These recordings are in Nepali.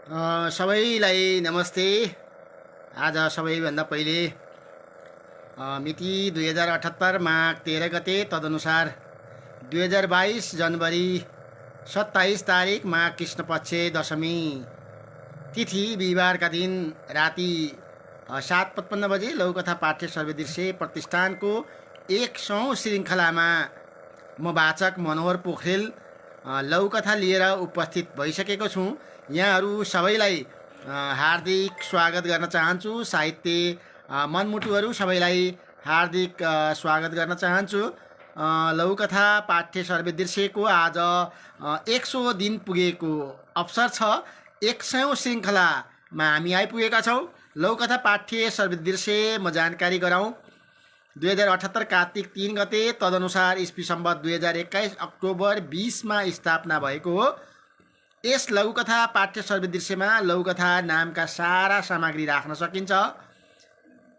सबैलाई नमस्ते। आज सबैभन्दा पहिले मिति 2078 माघ 13 गते, तदनुसार 2022 जनवरी 27 तारिक माघ कृष्णपक्ष दशमी तिथि बिहिबारका दिन राति 7:55 बजे लौकथा पाठ्य सर्वदृश्य प्रतिष्ठानको 100औं श्रृङ्खलामा म वाचक मनोहर पोखरेल लौकथा लिएर उपस्थित भइसकेको छु। यहाँहरू सबैलाई हार्दिक स्वागत गर्न चाहन्छु। साहित्य मनमुटुहरू सबैलाई हार्दिक स्वागत गर्न चाहन्छु। लौकथा पाठ्य सर्वदृश्यको आज 100 दिन पुगेको अवसर छ। 100औं श्रृङ्खलामा हामी आइपुगेका छौँ। लौकथा पाठ्य सर्वदृश्य म जानकारी गराउँ। 2078 कार्तिक 3 गते, तदनुसार इस्वी सम्वत 2021 अक्टोबर 20 मा स्थापना भएको हो। यस लघुकथा पाठ्य सर्वदृश्यमा लघुकथा नामका सारा सामग्री राख्न सकिन्छ।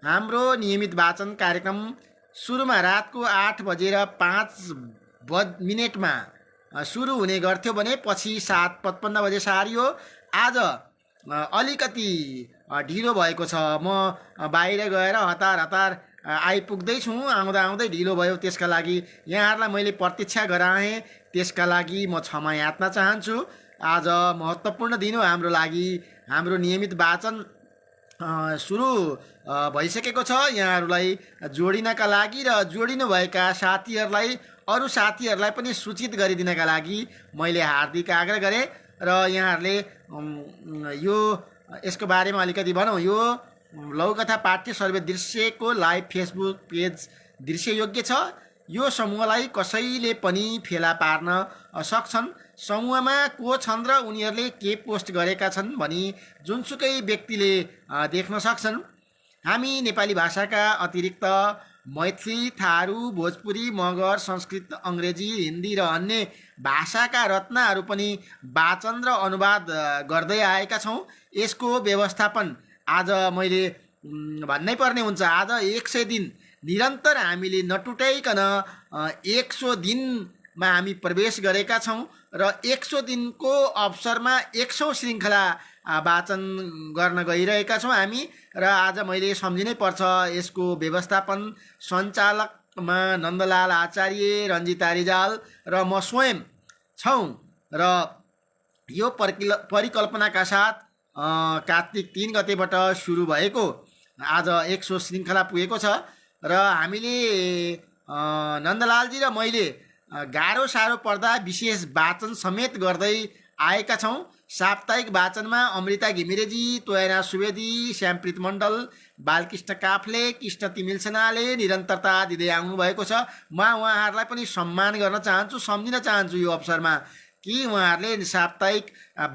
हाम्रो नियमित वाचन कार्यक्रम सुरुमा रातको 8:05 सुरु हुने गर्थ्यो भने पछि 7:55 बजे सारियो। आज अलिकति ढिलो भएको छ। म बाहिर गएर हतार आइपुग्दैछु। आउँदा आउँदै ढिलो भयो। त्यसका लागि यहाँहरूलाई मैले प्रतीक्षा गराएँ। त्यसका लागि म क्षमा याचना चाहन्छु। आज महत्त्वपूर्ण दिन हो हाम्रो लागि। हाम्रो नियमित वाचन सुरु भइसकेको छ। यहाँहरूलाई जोडिनका लागि र जोडिनुभएका साथीहरूलाई, अरू साथीहरूलाई पनि सूचित गरिदिनका लागि मैले हार्दिक आग्रह गरेँ। र यहाँहरूले यसको बारेमा अलिकति भनौँ। यो लौकथा पाठ्य सर्वदृश्यको लाइभ फेसबुक पेज दृश्ययोग्य छ। यो समूहलाई कसैले पनि फेला पार्न सक्छन्। समूहमा को छन् र उनीहरूले के पोस्ट गरेका छन् भनी जुनसुकै व्यक्तिले देख्न सक्छन्। हामी नेपाली भाषाका अतिरिक्त मैथिली, थारू, भोजपुरी, मगर, संस्कृत, अङ्ग्रेजी, हिन्दी र अन्य भाषाका रत्नहरू पनि वाचन र अनुवाद गर्दै आएका छौँ। यसको व्यवस्थापन आज मैले भन्नै पर्ने हुन्छ। आज 100 दिन निरन्तर हामीले नटुटाइकन 100 दिनमा हामी प्रवेश गरेका छौँ र 100 दिनको अवसरमा 100औं श्रृङ्खला वाचन गर्न गइरहेका छौँ हामी। र आज मैले सम्झिनै पर्छ, यसको व्यवस्थापन सञ्चालकमा नन्दलाल आचार्य, रञ्जिता रिजाल र म स्वयं छौँ। र यो परिकल्पनाका साथ कार्तिक 3 गतेबाट सुरु भएको आज 100 श्रृङ्खला पुगेको छ। र हामीले नन्दलालजी र मैले गाह्रो साह्रो पर्दा विशेष वाचन समेत गर्दै आएका छौँ। साप्ताहिक वाचनमा अमृता घिमिरेजी, तोयना सुवेदी, श्यामप्रीत मण्डल, बालकृष्ण काफ्ले, कृष्ण तिमिल सेनाले निरन्तरता दिँदै आउनुभएको छ। म उहाँहरूलाई पनि सम्मान गर्न चाहन्छु, सम्झिन चाहन्छु यो अवसरमा कि उहाँहरूले साप्ताहिक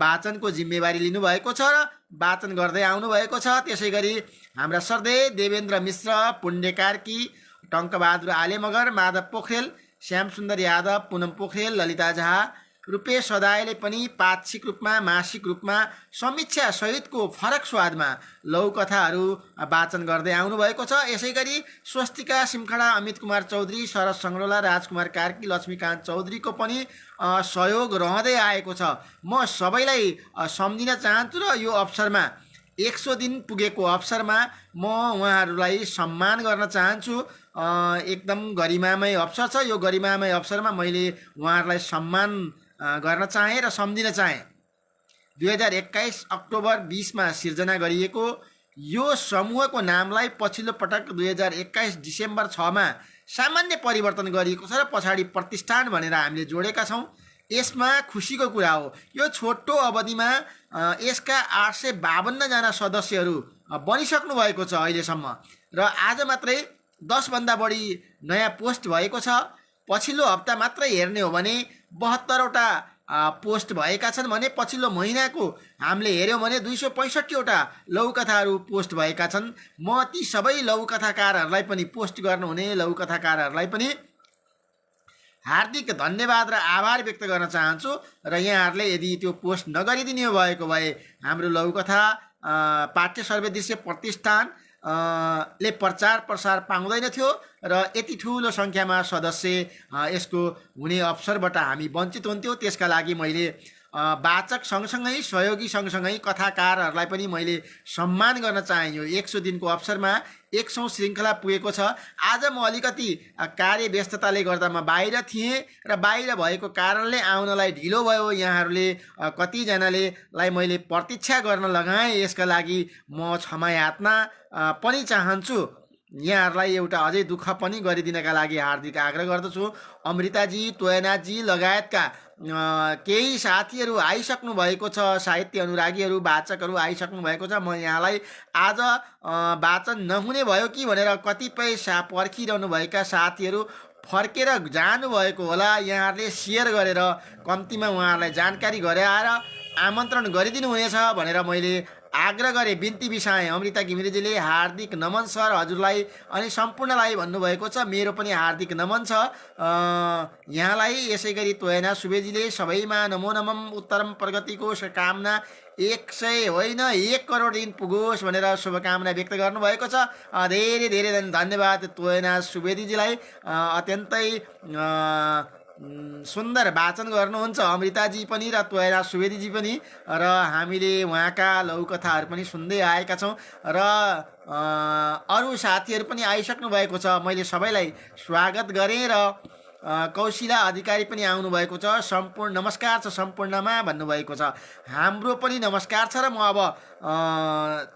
वाचनको जिम्मेवारी लिनुभएको छ र वाचन गर्दै आउनुभएको छ। त्यसै गरी हाम्रा श्रद्धेय देवेन्द्र मिश्र, पुण्य कार्की, टङ्कबहादुर आले मगर, माधव पोखरेल, श्यामसुन्दर यादव, पुनम पोखरेल, ललिता झा, रूपेश सदायले पनि पाक्षिक रूपमा, मासिक रूपमा समीक्षा सहितको फरक स्वादमा लघुकथाहरू वाचन गर्दै आउनुभएको छ। यसै गरी स्वस्तिका सिमखडा, अमित कुमार चौधरी, शरद सङ्ग्रोला, राजकुमार कार्की, लक्ष्मीकान्त चौधरीको पनि सहयोग रहँदै आएको छ। म सबैलाई सम्झिन चाहन्छु र यो अवसरमा 100 दिन पुगेको अवसरमा म उहाँहरूलाई सम्मान गर्न चाहन्छु। एकदम गरिमामय अवसर छ। यो गरिमामय अवसरमा मैले उहाँहरूलाई सम्मान गर्न चाहेँ र सम्झिन चाहेँ। 2021 अक्टोबर 20 मा सिर्जना गरिएको यो समूहको नामलाई पछिल्लो पटक 2021 डिसेम्बर 6 मा सामान्य परिवर्तन गरिएको छ र पछाडि प्रतिष्ठान भनेर हामीले जोडेका छौँ। यसमा खुसीको कुरा हो, यो छोटो अवधिमा यसका 852 जना सदस्यहरू बनिसक्नु भएको छ अहिलेसम्म। र आज मात्रै 10 भन्दा बढी नयाँ पोस्ट भएको छ। पछिल्लो हप्ता मात्रै हेर्ने हो भने 72वटा पोस्ट भएका छन् भने पछिल्लो महिनाको हामीले हेऱ्यौँ भने 265वटा लघुकथाहरू पोस्ट भएका छन्। म ती सबै लघुकथाकारहरूलाई पनि, पोस्ट गर्नुहुने लघुकथाकारहरूलाई पनि हार्दिक धन्यवाद र आभार व्यक्त गर्न चाहन्छु। र यहाँहरूले यदि त्यो पोस्ट नगरिदिनु भएको भए हाम्रो लघुकथा पाठ्य सर्वदृश्य प्रतिष्ठान ले प्रचार प्रसार पाउँदैन थियो र यति ठुलो सङ्ख्यामा सदस्य यसको हुने अवसरबाट हामी वञ्चित हुन्थ्यौँ। त्यसका लागि मैले वाचक सँगसँगै सहयोगी सँगसँगै कथाकारहरूलाई पनि मैले सम्मान गर्न चाहेँ। यो 100 दिनको अवसरमा 100औं श्रृङ्खला पुगेको छ। आज म अलिकति कार्य व्यस्तताले गर्दा म बाहिर थिएँ र बाहिर भएको कारणले आउनलाई ढिलो भयो। यहाँहरूले कतिजनालाई मैले प्रतीक्षा गर्न लगाएँ, यसका लागि म क्षमा यातना पनि चाहन्छु। यहाँहरूलाई एउटा अझै दुःख पनि गरिदिनका लागि हार्दिक आग्रह गर्दछु। अमृताजी, तोयनाथजी लगायतका केही साथीहरू आइसक्नु भएको छ, साहित्य अनुरागीहरू, वाचकहरू आइसक्नु भएको छ। म यहाँलाई आज वाचन नहुने भयो कि भनेर कतिपय पर्खिरहनु भएका साथीहरू फर्केर जानुभएको होला। यहाँहरूले सेयर गरेर कम्तीमा उहाँहरूलाई जानकारी गराएर आमन्त्रण गरिदिनु हुनेछ भनेर मैले आग्रह गरेँ, बिन्ती बिसाएँ। अमृता घिमिरेजीले हार्दिक नमन सर हजुरलाई अनि सम्पूर्णलाई भन्नुभएको छ। मेरो पनि हार्दिक नमन छ यहाँलाई। यसै गरी तोयना सुवेदीले सबैमा नमो नमम उत्तरम प्रगतिको कामना 100 होइन 1 करोड दिन पुगोस् भनेर शुभकामना व्यक्त गर्नुभएको छ। धेरै धेरै धन्यवाद तोयना सुवेदीजीलाई। अत्यन्तै सुन्दर वाचन गर्नुहुन्छ अमृताजी पनि र तोयना सुवेदीजी पनि, र हामीले उहाँका लघुकथाहरू पनि सुन्दै आएका छौँ र अरू साथीहरू पनि आइसक्नु भएको छ। मैले सबैलाई स्वागत गरेँ र कौशिला अधिकारी पनि आउनुभएको छ। सम्पूर्ण नमस्कार छ सम्पूर्णमा भन्नुभएको छ। हाम्रो पनि नमस्कार छ र म अब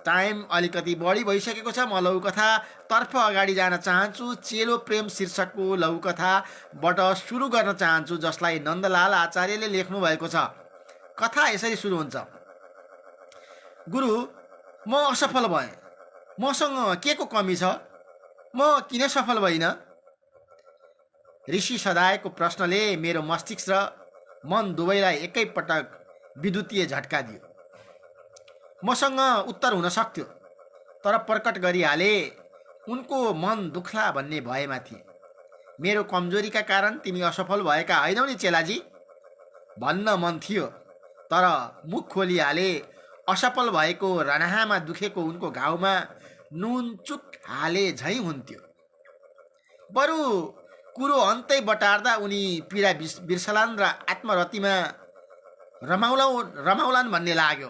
टाइम अलिकति बढी भइसकेको छ। म लघुकथातर्फ अगाडि जान चाहन्छु। चेलो प्रेम शीर्षकको लघुकथाबाट सुरु गर्न चाहन्छु, जसलाई नन्दलाल आचार्यले लेख्नु भएको छ। कथा यसरी सुरु हुन्छ। गुरु, म असफल भएँ। मसँग के को कमी छ? म किन सफल भइनँ? ऋषि सदायको प्रश्नले मेरो मस्तिष्क र मन दुवैलाई एकैपटक विद्युतीय झट्का दियो। मसँग उत्तर हुन सक्थ्यो, तर प्रकट गरिहाले उनको मन दुख्ला भन्ने भयमा थिए। मेरो कमजोरीका कारण तिमी असफल भएका होइनौ नि चेलाजी भन्न मन थियो, तर मुख खोलिहाले असफल भएको रनाहामा दुखेको उनको घाउमा नुनचुक हाले झैँ हुन्थ्यो। बरु कुरो अन्तै बटार्दा उनी पीडा बिर्सलान् र आत्मरतिमा रमाउलान् भन्ने लाग्यो।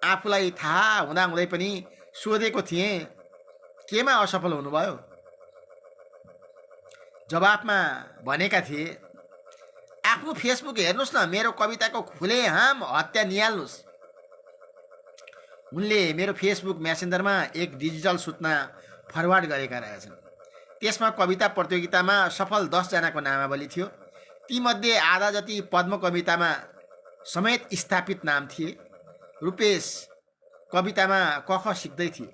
आफूलाई थाहा हुँदाहुँदै पनि सोधेको थिएँ, केमा असफल हुनुभयो? जवाफमा भनेका थिए, आफ्नो फेसबुक हेर्नुहोस् न, मेरो कविताको खुलेआम हत्या निहाल्नुहोस्। उनले मेरो फेसबुक मेसेन्जरमा एक डिजिटल सूचना फरवार्ड गरेका रहेछन्। त्यसमा कविता प्रतियोगितामा सफल 10 जनाको नामावली थियो। तीमध्ये आधा जति पद्म कवितामा समेत स्थापित नाम थिए। रूपेश कवितामा कख सिक्दै थिए।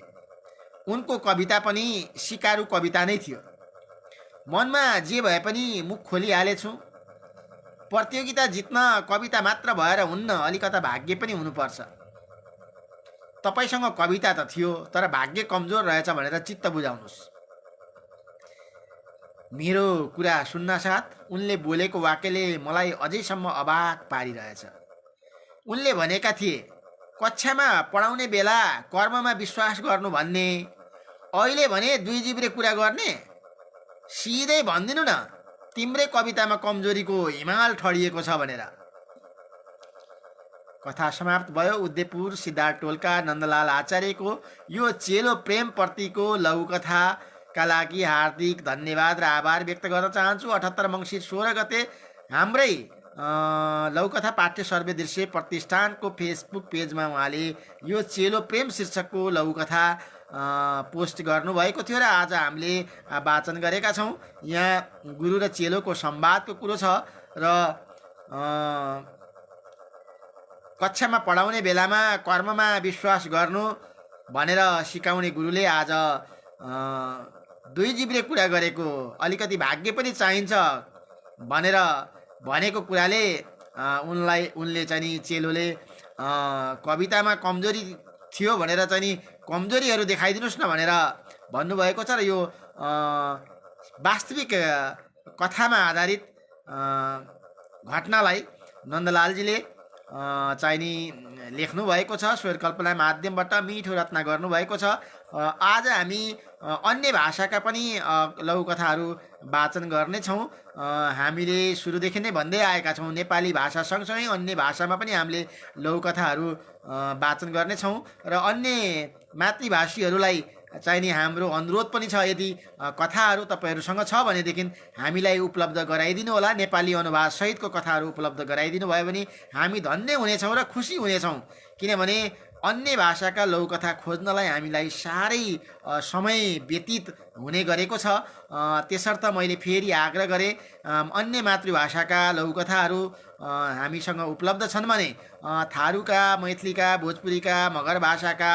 उनको कविता पनि सिकारु कविता नै थियो। मनमा जे भए पनि मुख खोलिहालेछु। प्रतियोगिता जित्न कविता मात्र भएर हुन्न, अलिकता भाग्य पनि हुनुपर्छ। तपाईसँग कविता त थियो, तर भाग्य कमजोर रहेछ भनेर चित्त बुझाउनुहोस्। मेरो कुरा सुन्न साथ उनले बोलेको वाक्यले मलाई अझैसम्म अबाक पारिरहेछ। उनले भनेका थिए, कक्षामा पढाउने बेला कर्ममा विश्वास गर्नु भन्ने, अहिले भने दुई जिब्रे कुरा गर्ने। सिधै भनिदिनु न, तिम्रै कवितामा कमजोरीको हिमाल ठडिएको छ भनेर। कथा समाप्त भयो। उदयपुर सिद्धार्थ टोलका नन्दलाल आचार्यको यो चेलो प्रेम प्रतिको लघुकथाका लागि हार्दिक धन्यवाद र आभार व्यक्त गर्न चाहन्छु। 78 मङ्सिर 16 गते हाम्रै लघुकथा पाठ्य सर्वे दृश्य प्रतिष्ठानको फेसबुक पेजमा उहाँले यो चेलो प्रेम शीर्षकको लघुकथा पोस्ट गर्नुभएको थियो र आज हामीले वाचन गरेका छौँ। यहाँ गुरु र चेलोको संवादको कुरो छ र कक्षामा पढाउने बेलामा कर्ममा विश्वास गर्नु भनेर सिकाउने गुरुले आज दुई जिब्रे कुरा गरेको, अलिकति भाग्य पनि चाहिन्छ भनेर भनेको कुराले उनले चाहिँ नि चेलोले कवितामा कमजोरी थियो भनेर चाहिँ नि कमजोरीहरू देखाइदिनुहोस् न भनेर भन्नुभएको छ। र यो वास्तविक कथामा आधारित घटनालाई नन्दलालजीले चाहिँ नि लेख्नु भएको छ। स्वर कल्पना माध्यमबाट मिठो रचना गर्नुभएको छ। आज हामी अन्य भाषाका पनि लघुकथाहरू वाचन गर्नेछौँ। हामीले सुरुदेखि नै भन्दै आएका छौँ, नेपाली भाषा सँगसँगै अन्य भाषामा पनि हामीले लघुकथाहरू वाचन गर्नेछौँ। र अन्य मातृभाषीहरूलाई चाहिने हाम्रो अनुरोध पनि छ, यदि कथाहरू तपाईँहरूसँग छ भनेदेखि हामीलाई उपलब्ध गराइदिनु होला। नेपाली अनुवाद सहितको कथाहरू उपलब्ध गराइदिनु भयो भने हामी धन्य हुनेछौँ र खुसी हुनेछौँ। किनभने अन्य भाषाका लघुकथा खोज्नलाई हामीलाई साह्रै समय व्यतीत हुने गरेको छ। त्यसर्थ मैले फेरि आग्रह गरेँ, अन्य मातृभाषाका लघुकथाहरू हामीसँग उपलब्ध छन् भने थारूका, मैथिलीका, भोजपुरीका, मगर भाषाका,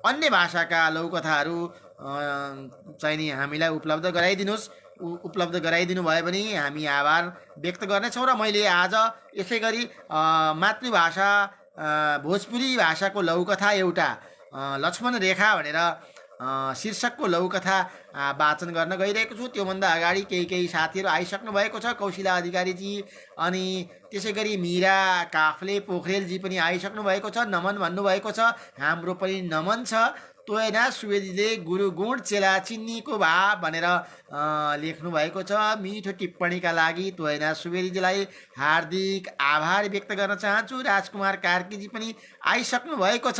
अन्य भाषाका लघुकथाहरू चाहिने हामीलाई उपलब्ध गराइदिनुहोस्। उपलब्ध गराइदिनु भयो भने हामी आभार व्यक्त गर्नेछौँ। र मैले आज यसै गरी मातृभाषा भोजपुरी भाषाको लघुकथा एउटा लक्ष्मण रेखा भनेर शीर्षकको लघुकथा वाचन गर्न गइरहेको छु। त्योभन्दा अगाडि केही साथीहरू आइसक्नु भएको छ, कौशिला अधिकारीजी, अनि त्यसै गरी मीरा काफ्ले पोखरेलजी पनि आइसक्नु भएको छ, नमन भन्नुभएको छ। हाम्रो पनि नमन छ। तोयना सुवेदीले गुरु गुण चेला चिन्नीको भाव भनेर लेख्नु भएको छ। मिठो टिप्पणीका लागि तोयना सुवेदीजीलाई हार्दिक आभार व्यक्त गर्न चाहन्छु। राजकुमार कार्कीजी पनि आइसक्नु भएको छ।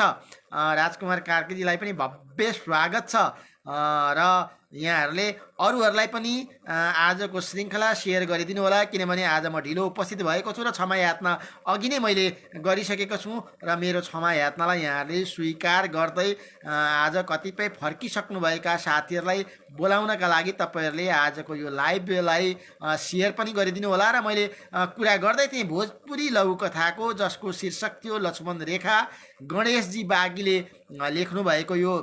राजकुमार कार्कीजीलाई पनि भव्य स्वागत छ। र यहाँहरूले अरूहरूलाई पनि आजको श्रृङ्खला सेयर गरिदिनु होला, किनभने आज म ढिलो उपस्थित भएको छु र क्षमा यातना अघि नै मैले गरिसकेको छु। र मेरो क्षमा यातनालाई यहाँहरूले स्वीकार गर्दै आज कतिपय फर्किसक्नुभएका साथीहरूलाई बोलाउनका लागि तपाईँहरूले आजको यो लाइभलाई सेयर पनि गरिदिनु होला। र मैले कुरा गर्दै थिएँ भोजपुरी लघुकथाको, जसको शीर्षक थियो लक्ष्मण रेखा। गणेशजी बागीले लेख्नुभएको यो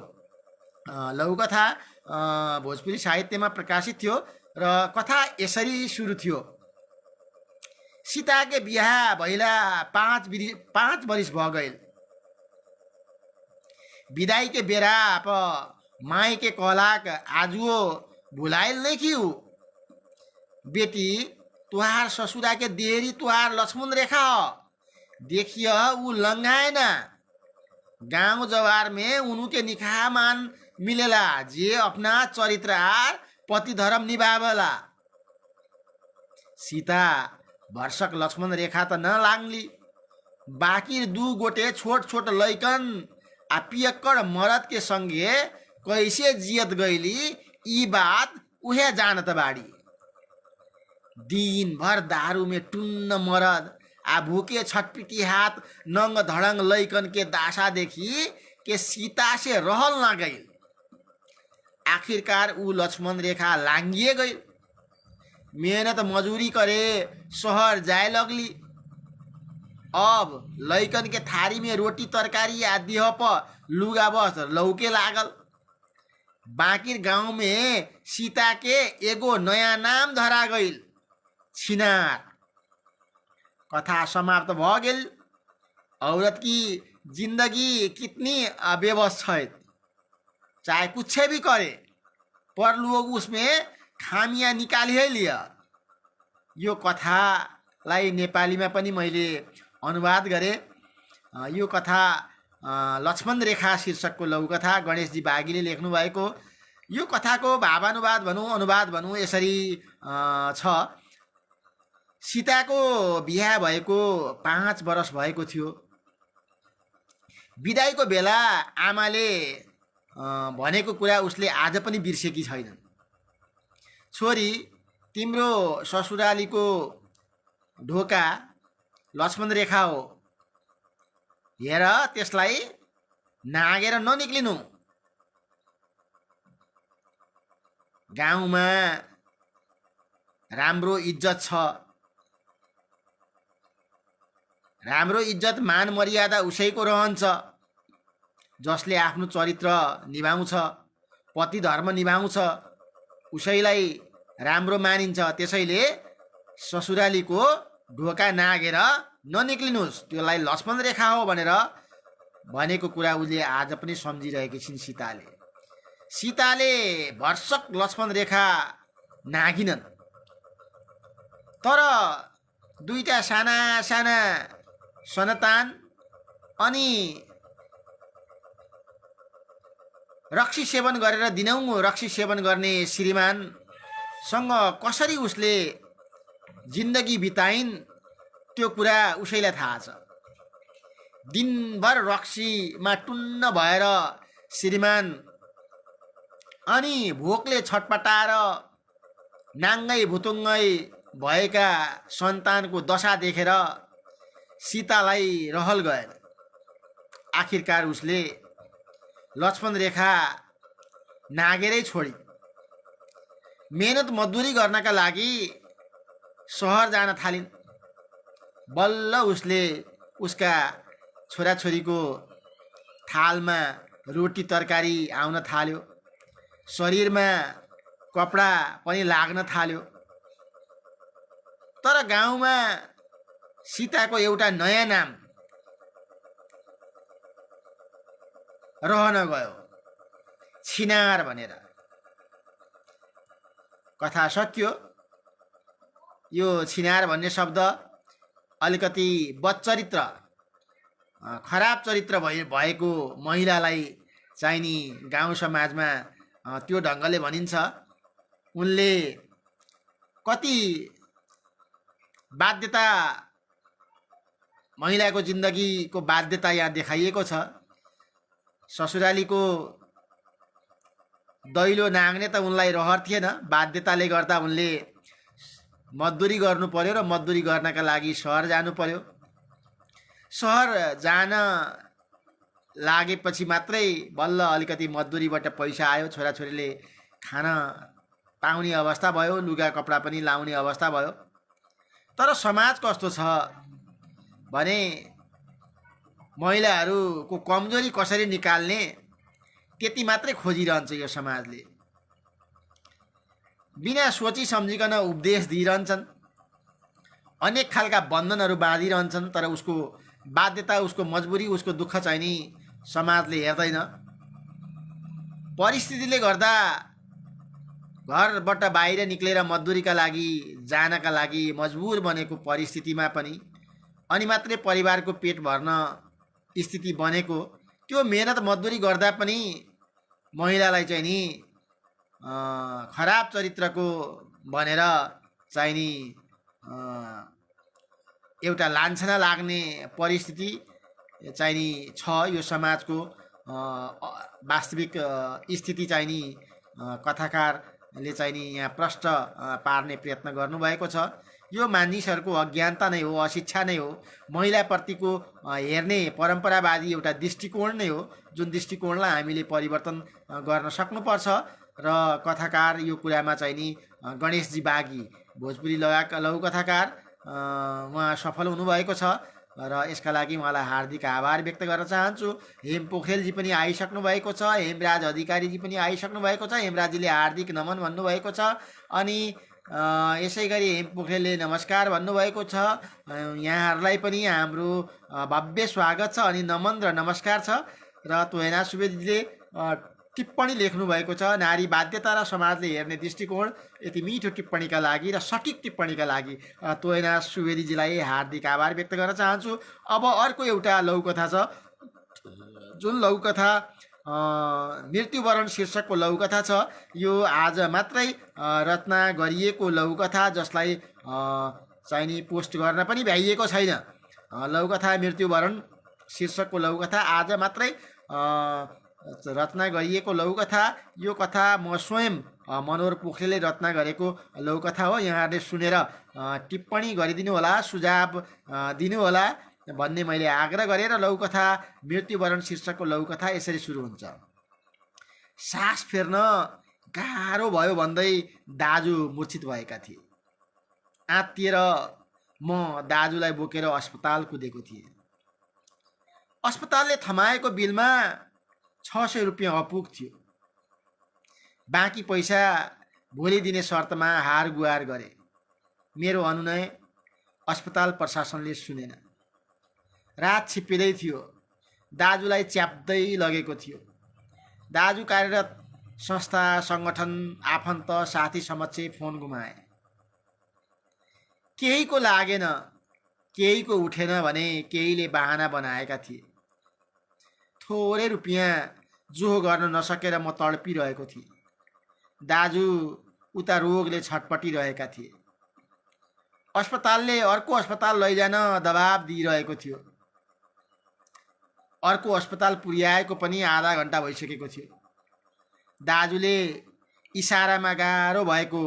लघुकथा भोजपुरी साहित्यमा प्रकाशित थियो। र कथा यसरी सुरु थियो। सीता के बिहा भइला 5 वर्ष भ गइल। विदाई के बेरा आप माई के कहलाक आजुओ भुलाइल नहीं क्यों। बेटी तुहार ससुरा के देरी तुहार लक्ष्मण रेखा देखिए ऊ लंगाए ना। गांव जवार में उनके निकाह मान मिलेला जे अपना चरित्र आर पति धर्म निभावला। सीता भर्षक लक्ष्मण रेखा त न लांगली। बाकी 2 गोटे छोट छोट लैकन आ पियक्कड़ मरद के संगे कैसे जियत गईली ई बात उहे जानत बाड़ी। दिन भर दारू में टुन्न मरद आ भूखे छटपिटी हाथ नंग धड़ंग लैकन के दासा देखी के सीता से रहल ना गई। आखिरकार ऊ लक्ष्मण रेखा लांगिए गई। मेहनत मजूरी करे शहर जाए लगली। अब लैकन के थारी में रोटी तरकारी आ देह पर लुगा वस्त्र लौके लागल। बाकी गांव में सीता के एगो नया नाम धरा गई, छिनार। कथा समाप्त भ गेल। औरत की जिंदगी कितनी बेबस है, चाहे कुछ भी करे पर लोग उसमें खामियां निकाली है लिया। यो कथालाई नेपालीमा पनि मैले अनुवाद गरे। यो कथा लक्ष्मण रेखा शीर्षकको लघुकथा गणेशजी बागीले लेख्नु भएको। यो कथाको भावानुवाद भनौँ अनुवाद भनौँ यसरी छ। सीताको बिहा भएको 5 वर्ष भएको थियो। बिदाईको बेला आमाले भनेको कुरा उसले आज पनि बिर्सेकी छैनन्। छोरी तिम्रो ससुरालीको ढोका लक्ष्मण रेखा हो, हेर त्यसलाई नागेर ननिक्लिनु। गाउँमा राम्रो इज्जत छ। राम्रो इज्जत मान मर्यादा उसैको रहन्छ जसले आफ्नो चरित्र निभाउँछ, पति धर्म निभाउँछ, उसैलाई राम्रो मानिन्छ। त्यसैले ससुरालीको ढोका नागेर ननिक्लिनुस्, त्यसलाई लक्ष्मण रेखा हो भनेर भनेको कुरा उसले आज पनि सम्झिरहेकी छिन् सीताले। सीताले भर्षक लक्ष्मण रेखा नागिनन्, तर 2टा साना साना सन्तान अनि रक्सी सेवन गरेर दिनौँ रक्सी सेवन गर्ने श्रीमानसँग कसरी उसले जिन्दगी बिताइन् त्यो कुरा उसैलाई थाहा छ। दिनभर रक्सीमा टुन्न भएर श्रीमान अनि भोकले छटपटाएर नाङ्गै भुतुङ्गै भएका सन्तानको दशा देखेर सीतालाई रहल गएन। आखिरकार उसले लक्ष्मण रेखा नागेरै छोडी मेहनत मजदुरी गर्नका लागि सहर जान थालिन्। बल्ल उसले उसका छोराछोरीको थालमा रोटी तरकारी आउन थाल्यो, शरीरमा कपडा पनि लाग्न थाल्यो। तर गाउँमा सीताको एउटा नयाँ नाम रहन गयो, छिनार भनेर। कथा सकियो। यो छिनार भन्ने शब्द अलिकति बदचरित्र खराब चरित्र भएको महिलालाई चाहिँ नि गाउँ समाजमा त्यो ढङ्गले भनिन्छ। उनले कति बाध्यता, महिलाको जिन्दगीको बाध्यता यहाँ देखाइएको छ। ससुरालीको दैलो नाग्ने त उनलाई रहर थिएन, बाध्यताले गर्दा उनले मजदुरी गर्नु पर्यो र मजदुरी गर्नका लागि सहर जानु पर्यो। सहर जान लागेपछि मात्रै बल्ल अलिकति मजदुरीबाट पैसा आयो, छोराछोरीले खान पाउने अवस्था भयो, लुगा कपडा पनि लाउने अवस्था भयो। तर समाज कस्तो छ भने महिलाहरूको कमजोरी कसरी निकाल्ने त्यति मात्रै खोजिरहन्छ यो समाजले। बिना सोची सम्झिकन उपदेश दिइरहन्छन्, अनेक खालका बन्धनहरू बाँधिरहन्छन्। तर उसको बाध्यता, उसको मजबुरी, उसको दुःख चाहिँ नि समाजले हेर्दैन। परिस्थितिले गर्दा घरबाट बाहिर निक्लेर मजदुरीका लागि जानका लागि मजबुर बनेको परिस्थितिमा पनि अनि मात्रै परिवारको पेट भर्न स्थिति बनेको त्यो मेहनत मजदुरी गर्दा पनि महिलालाई चाहिँ नि खराब चरित्रको भनेर चाहिँ नि एउटा लान्छना लाग्ने परिस्थिति चाहिँ नि छ। यो समाजको वास्तविक स्थिति चाहिँ नि कथाकारले चाहिँ नि यहाँ प्रष्ट पार्ने प्रयत्न गर्नुभएको छ। यो मानिसहरूको अज्ञानता नै हो, अशिक्षा नै हो, महिलाप्रतिको हेर्ने परम्परावादी एउटा दृष्टिकोण नै हो, जुन दृष्टिकोणलाई हामीले परिवर्तन गर्न सक्नुपर्छ। र कथाकार यो कुरामा चाहिँ नि गणेशजी बागी, भोजपुरी लघुकथाकार, उहाँ सफल हुनुभएको छ र यसका लागि उहाँलाई हार्दिक आभार व्यक्त गर्न चाहन्छु। हेम पोखरेलजी पनि आइसक्नु भएको छ, हेमराज अधिकारीजी पनि आइसक्नु भएको छ। हेमराजजीले हार्दिक नमन भन्नुभएको छ। अनि यसै गरी हेम पोखरेलले नमस्कार भन्नुभएको छ। यहाँहरूलाई पनि हाम्रो भव्य स्वागत छ अनि नमन र नमस्कार छ। र तोयना सुवेदीले टिप्पणी लेख्नु भएको छ, नारी बाध्यता र समाजले हेर्ने दृष्टिकोण। यति मिठो टिप्पणीका लागि र सठिक टिप्पणीका लागि तोयना सुवेदीजीलाई हार्दिक आभार व्यक्त गर्न चाहन्छु। अब अर्को एउटा लघुकथा छ, जुन लघुकथा मृत्युवरण शीर्षकको लघुकथा छ। यो आज मात्रै रचना गरिएको लघुकथा, जसलाई चाहिँ नि पोस्ट गर्न पनि भ्याइएको छैन। लघुकथा मृत्युवरण शीर्षकको लघुकथा आज मात्रै रचना गरिएको लघुकथा। यो कथा म स्वयं मनोहर पोखरेलले रचना गरेको लघुकथा हो। यहाँहरूले सुनेर टिप्पणी गरिदिनु होला, सुझाव दिनुहोला भन्ने मैले आग्रह गरेर लघुकथा मृत्युवरण शीर्षकको लघुकथा यसरी सुरु हुन्छ। सास फेर्न गाह्रो भयो भन्दै दाजु मूर्छित भएका थिए। आत्तिएर म दाजुलाई बोकेर अस्पताल कुदेको थिएँ। अस्पतालले थमाएको बिलमा 600 रुपियाँ अपुग थियो। बाँकी पैसा भोलि दिने शर्तमा हार गुहार गरे। मेरो अनुनय अस्पताल प्रशासनले सुनेन। रात छिप्पिँदै थियो, दाजुलाई च्याप्दै लगेको थियो। दाजु कार्यरत संस्था, सङ्गठन, आफन्त, साथी समक्ष फोन घुमाए। केहीको लागेन, केहीको उठेन भने केहीले बहाना बनाएका थिए। थोरै रुपियाँ जोहो गर्न नसकेर म तडपिरहेको थिएँ। दाजु उता रोगले छटपटिरहेका थिए। अस्पतालले अर्को अस्पताल लैजान दबाब दिइरहेको थियो। अर्को अस्पताल पुर्याएको पनि आधा घन्टा भइसकेको थियो। दाजुले इसारामा गाह्रो भएको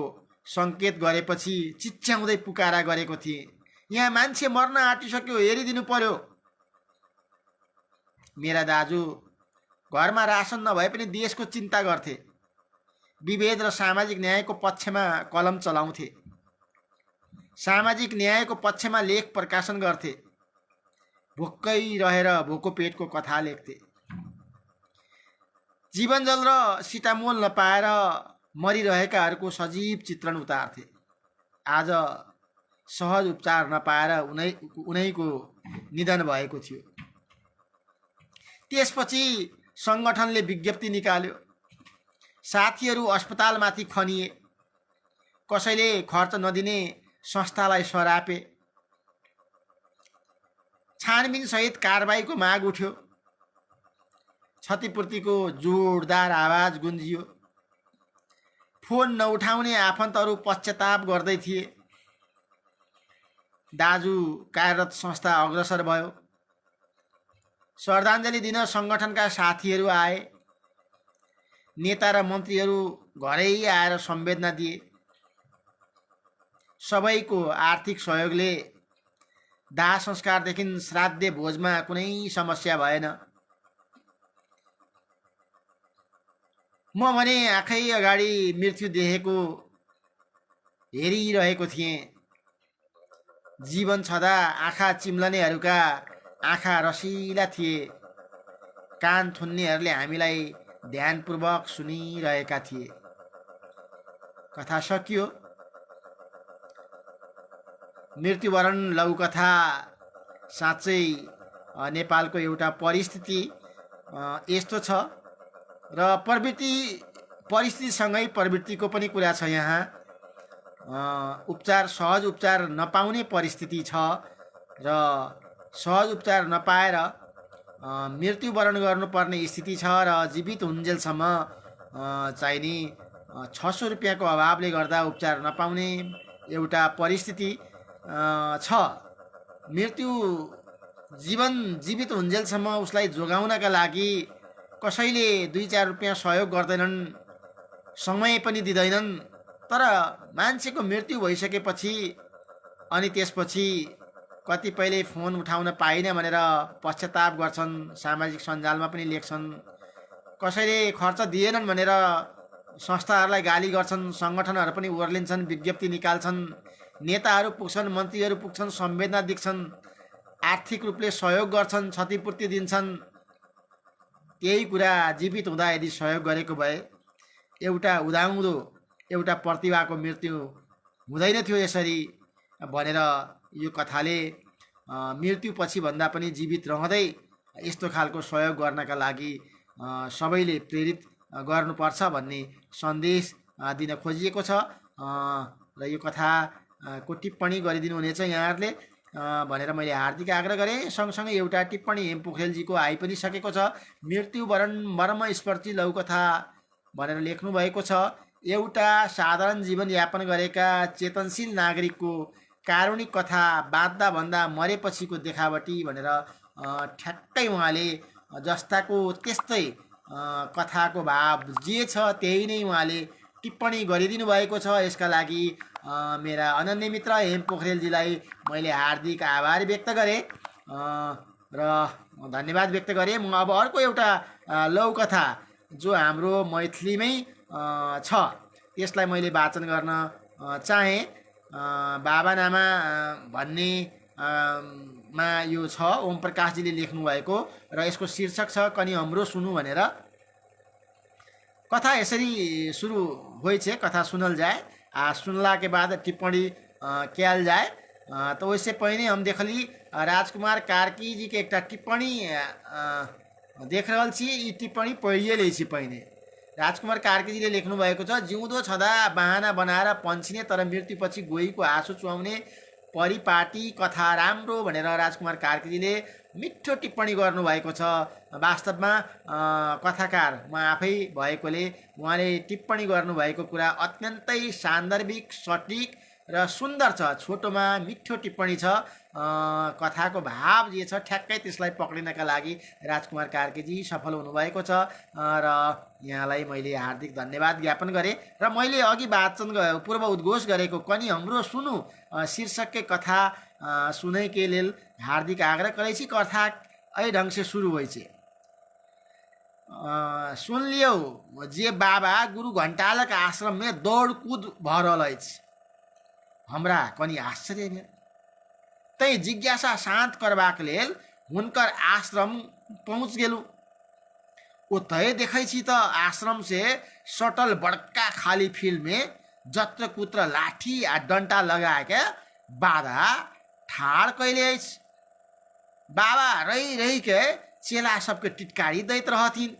सङ्केत गरेपछि चिच्याउँदै पुकारा गरेको थिए, यहाँ मान्छे मर्न आँटिसक्यो, हेरिदिनु पर्यो। मेरा दाजु घरमा रासन नभए पनि देशको चिन्ता गर्थे। विभेद र सामाजिक न्यायको पक्षमा कलम चलाउँथे। सामाजिक न्यायको पक्षमा लेख प्रकाशन गर्थे। भोकै रहेर भोको पेटको कथा लेख्थे। जीवनजल र सिटामोल नपाएर मरिरहेकाहरूको सजीव चित्रण उतार्थे। आज सहज उपचार नपाएर उनैको निधन भएको थियो। त्यसपछि सङ्गठनले विज्ञप्ति निकाल्यो। साथीहरू अस्पतालमाथि खनिए। कसैले खर्च नदिने संस्थालाई सरापे। छानबिन सहित कारबाहीको माग उठ्यो। क्षतिपूर्तिको जोरदार आवाज गुन्जियो। फोन नउठाउने आफन्तहरू पश्चाताप गर्दै थिए। दाजु कार्यरत संस्था अग्रसर भयो। श्रद्धाञ्जली दिन सङ्गठनका साथीहरू आए। नेता र मन्त्रीहरू घरै आएर संवेदना दिए। सबैको आर्थिक सहयोगले दाह संस्कारदेखि श्राद्ध भोजमा कुनै समस्या भएन। म भने आँखै अगाडि मृत्यु देखेको हेरिरहेको थिएँ। जीवन छँदा आँखा चिम्लनेहरूका आँखा रसिला थिए। कान थुन्नेहरूले हामीलाई ध्यानपूर्वक सुनिरहेका थिए। कथा सकियो। मृत्युवरण लघुकथा साँच्चै नेपालको एउटा परिस्थिति यस्तो छ र परिस्थितिसँगै प्रवृत्तिको पनि कुरा छ। यहाँ उपचार सहज उपचार नपाउने परिस्थिति छ र सहज उपचार नपाएर मृत्युवरण गर्नुपर्ने स्थिति छ र जीवित हुन्जेलसम्म चाहिने 600 रुपियाँको अभावले गर्दा उपचार नपाउने एउटा परिस्थिति छ। जीवित हुन्जेलसम्म उसलाई जोगाउनका लागि कसैले 2-4 रुपियाँ सहयोग गर्दैनन्, समय पनि दिँदैनन्। तर मान्छेको मृत्यु भइसकेपछि अनि त्यसपछि कतिपयले फोन उठाउन पाइन भनेर पश्चाताप गर्छन्, सामाजिक सञ्जालमा पनि लेख्छन्। कसैले खर्च दिएनन् भनेर संस्थाहरूलाई गाली गर्छन्, सङ्गठनहरू पनि ओर्लिन्छन्, विज्ञप्ति निकाल्छन्, नेताहरू पुग्छन्, मन्त्रीहरू पुग्छन्, संवेदना दिन्छन्, आर्थिक रूपले सहयोग गर्छन्, क्षतिपूर्ति दिन्छन्। त्यही कुरा जीवित हुँदा यदि सहयोग गरेको भए एउटा उदाउँदो एउटा प्रतिभाको मृत्यु हुँदैन थियो यसरी भनेर यो कथाले मृत्युपछि भन्दा पनि जीवित रहँदै यस्तो खालको सहयोग गर्नका लागि सबैले प्रेरित गर्नुपर्छ भन्ने सन्देश दिन खोजिएको छ। र यो कथाको टिप्पणी गरिदिनु हुनेछ यहाँहरूले भनेर मैले हार्दिक आग्रह गरेँ। सँगसँगै एउटा टिप्पणी हेम पोखरेलजीको आइ पनि सकेको छ। मृत्युवरण मर्मस्पर्शी लघुकथा भनेर लेख्नु भएको छ। एउटा साधारण जीवनयापन गरेका चेतनशील नागरिकको कारुणिक कथा बाँच्दा भन्दा मरेपछिको देखावटी भनेर ठ्याक्कै उहाँले जस्ताको त्यस्तै कथाको भाव जे छ त्यही नै उहाँले टिप्पणी गरिदिनु भएको छ। यसका लागि मेरा अनन्य मित्र हेम पोखरेलजीलाई मैले हार्दिक आभार व्यक्त गरेँ र धन्यवाद व्यक्त गरेँ। म अब अर्को एउटा लघुकथा जो हाम्रो मैथिलीमै छ त्यसलाई मैले वाचन गर्न चाहेँ। बाबानामा भन्ने मा यो छ, ओम प्रकाशजीले लेख्नु भएको र यसको शीर्षक छ कनी हाम्रो सुनु भनेर। कथा यसरी शुरू होइ छे, कथा सुनल जाए, सुनला के बाद टिप्पणी किया जाए। तो उससे पहले हम देखली राजकुमार कार्की जी के एक टिप्पणी देख रहल छी। ई टिप्पणी पढ़िए लै छी। पहिने राजकुमार कार्कीजीले लेख्नु भएको छ, जिउँदो छँदा बहाना बनाएर पन्छिने तर मृत्युपछि गोहीको आँसु चुहाउने परिपाटी कथा राम्रो भनेर राजकुमार कार्कीजीले मिठो टिप्पणी गर्नुभएको छ। वास्तवमा कथाकार म आफै भएकोले उहाँले टिप्पणी गर्नुभएको कुरा अत्यन्तै सान्दर्भिक, सटिक र सुन्दर छ। छोटोमा मिठो टिप्पणी छ। कथाको भाव जे छ ठ्याक्कै त्यसलाई पक्रिनका लागि राजकुमार कार्कीजी सफल हुनुभएको छ र यहाँलाई मैले हार्दिक धन्यवाद ज्ञापन गरेँ। र मैले अघि वाचन पूर्व उद्घोष गरेको कनी हमरो सुनु शीर्षक के कथा सुनै के लेल हार्दिक आग्रह करै छी। कथा एहि ढंग से शुरू होइ छै। सुन लियो जे बाबा गुरु घंटालक आश्रम में दौड़ कूद भ रहल अछि। हमरा कनी आश्चर्य भेल। तै जिज्ञासा शांत करबाक लेल हुनकर आश्रम पहुँच गेलू। ओतय देखै छी त आश्रम से सटल बड़का खाली फील्ड में जत्र कुत्र लाठी आ डंटा लगा के बाधा ठाड़ कैले अछि। बाबा रही रही के चेला सबके टिटकारी दैत रहथिन